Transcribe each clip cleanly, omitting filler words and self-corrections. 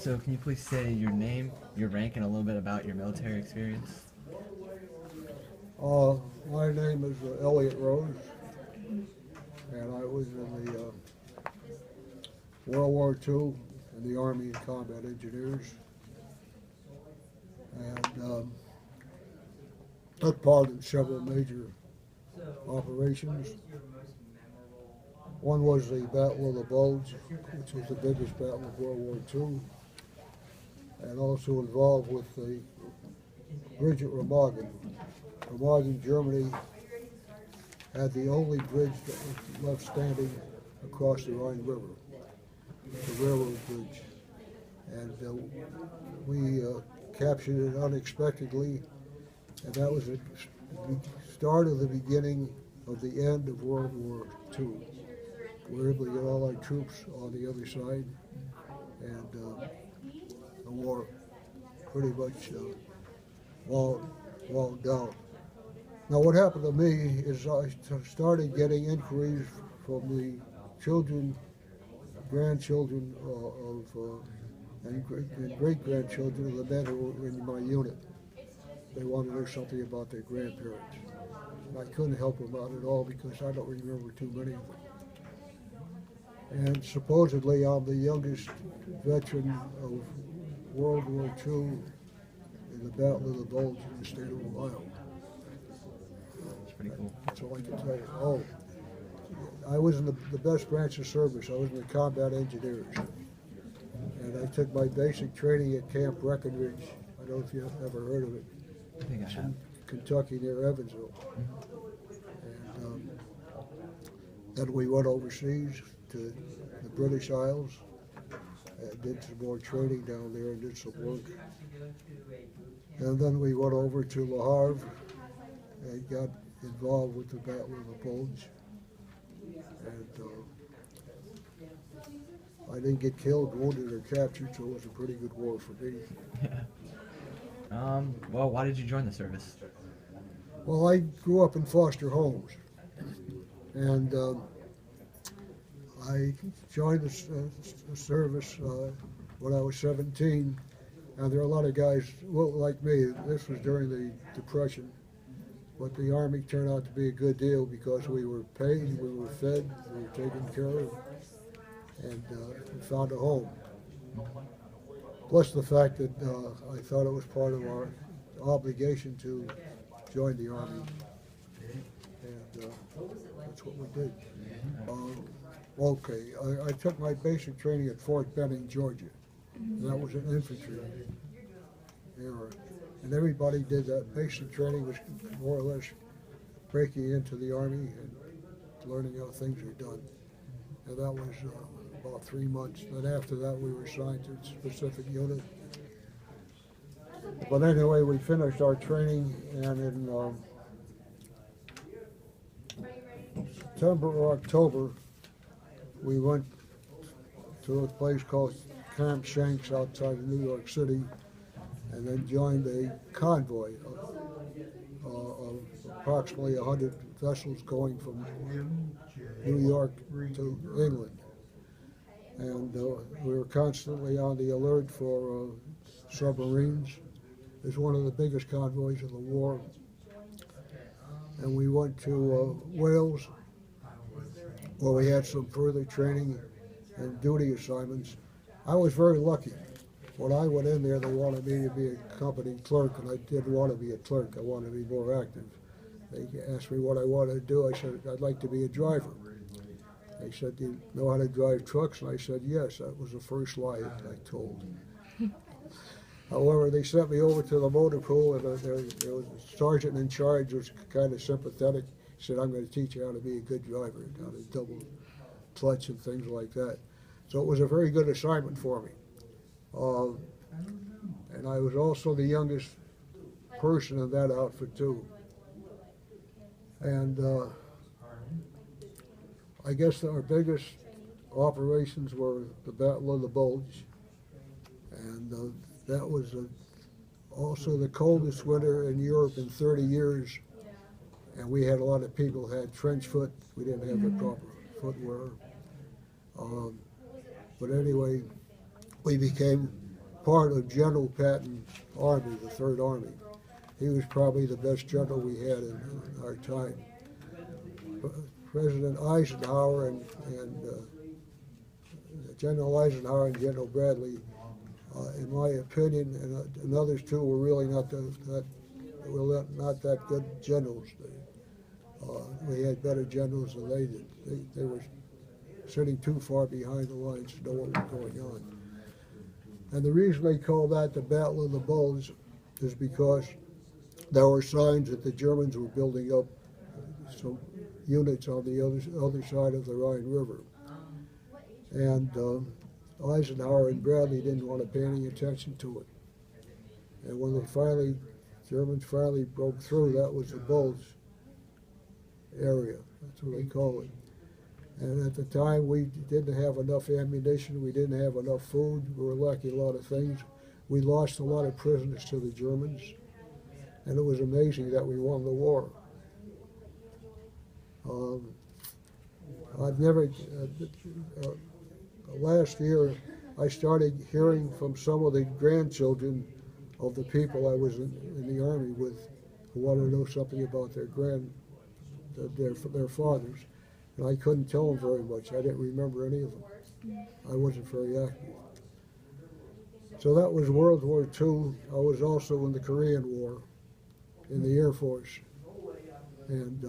So can you please say your name, your rank, and a little bit about your military experience? My name is Elliot Rose, and I was in the World War II in the Army and Combat Engineers, and took part in several major operations. One was the Battle of the Bulge, which was the biggest battle of World War II, and also involved with the bridge at Remagen. Remagen, Germany, had the only bridge that was left standing across the Rhine River, the railroad bridge. And we captured it unexpectedly, and that was the start of the beginning of the end of World War II. We were able to get all our troops on the other side, and the war pretty much wound down. Now, what happened to me is I started getting inquiries from the children, grandchildren and great-grandchildren of the men who were in my unit. They wanted to know something about their grandparents. And I couldn't help them out at all because I don't remember too many of them. And supposedly I'm the youngest veteran of World War II in the Battle of the Bulge in the state of Ohio. That's pretty cool. That's all I can tell you. Oh, I was in the best branch of service. I was in the Combat Engineers. And I took my basic training at Camp Breckenridge. I don't know if you've ever heard of it. I think I It's have. in Kentucky near Evansville. And then we went overseas to the British Isles and did some more training down there and did some work. And then we went over to Le Havre and got involved with the Battle of the Bulge. And I didn't get killed, wounded, or captured, so it was a pretty good war for me. Well, why did you join the service? Well, I grew up in foster homes, and I joined the service when I was 17, and there are a lot of guys, well, like me. This was during the Depression, but the Army turned out to be a good deal because we were paid, we were fed, we were taken care of, and we found a home. Plus the fact that I thought it was part of our obligation to join the Army, and that's what we did. Okay, I took my basic training at Fort Benning, Georgia. That was an infantry era. And everybody did that. Basic training was more or less breaking into the Army and learning how things are done. And that was about 3 months. Then after that, we were assigned to a specific unit. But anyway, we finished our training, and in September or October, we went to a place called Camp Shanks outside of New York City, and then joined a convoy of approximately 100 vessels going from New York to England. And we were constantly on the alert for submarines. It was one of the biggest convoys of the war. And we went to Wales, where we had some further training and duty assignments. I was very lucky. When I went in there, they wanted me to be a company clerk, and I didn't want to be a clerk. I wanted to be more active. They asked me what I wanted to do. I said, I'd like to be a driver. They said, do you know how to drive trucks? And I said, yes. That was the first lie I told. However, they sent me over to the motor pool, and there was a sergeant in charge who was kind of sympathetic. He said, I'm going to teach you how to be a good driver, how to double clutch and things like that. So it was a very good assignment for me. And I was also the youngest person in that outfit, too. And I guess our biggest operations were the Battle of the Bulge, and that was also the coldest winter in Europe in 30 years, and we had a lot of people who had trench foot. We didn't have the proper footwear. But anyway, we became part of General Patton's army, the Third Army. He was probably the best general we had in our time. President Eisenhower and General Eisenhower and General Bradley, in my opinion, and others too, were really not that good generals. We had better generals than they did. They were sitting too far behind the lines to know what was going on. And the reason they call that the Battle of the Bulge is because there were signs that the Germans were building up some units on the other side of the Rhine River. And Eisenhower and Bradley didn't want to pay any attention to it. And when Germans finally broke through, that was the Bulge area. That's what they call it. And at the time, we didn't have enough ammunition. We didn't have enough food. We were lacking a lot of things. We lost a lot of prisoners to the Germans. And it was amazing that we won the war. Last year, I started hearing from some of the grandchildren of the people I was in the Army with, who wanted to know something about their fathers. And I couldn't tell them very much. I didn't remember any of them. I wasn't very active. So that was World War II. I was also in the Korean War, in the Air Force. And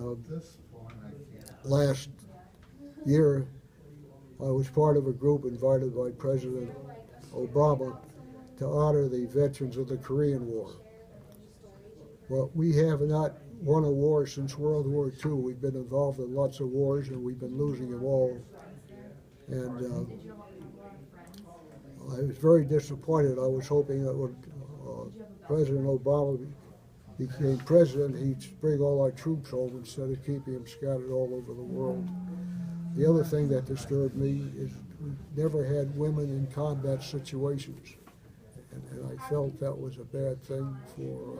last year, I was part of a group invited by President Obama to honor the veterans of the Korean War. Well, we have not won a war since World War II. We've been involved in lots of wars, and we've been losing them all. And I was very disappointed. I was hoping that when President Obama became president, he'd bring all our troops home instead of keeping them scattered all over the world. The other thing that disturbed me is we never had women in combat situations. And I felt that was a bad thing for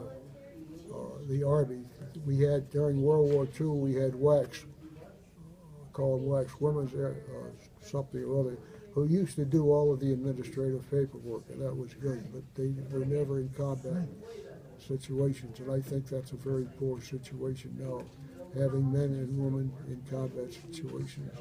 the Army. We had, during World War II, we had WACs, call them WACs, women's something or other, who used to do all of the administrative paperwork, and that was good, but they were never in combat situations, and I think that's a very poor situation now, having men and women in combat situations.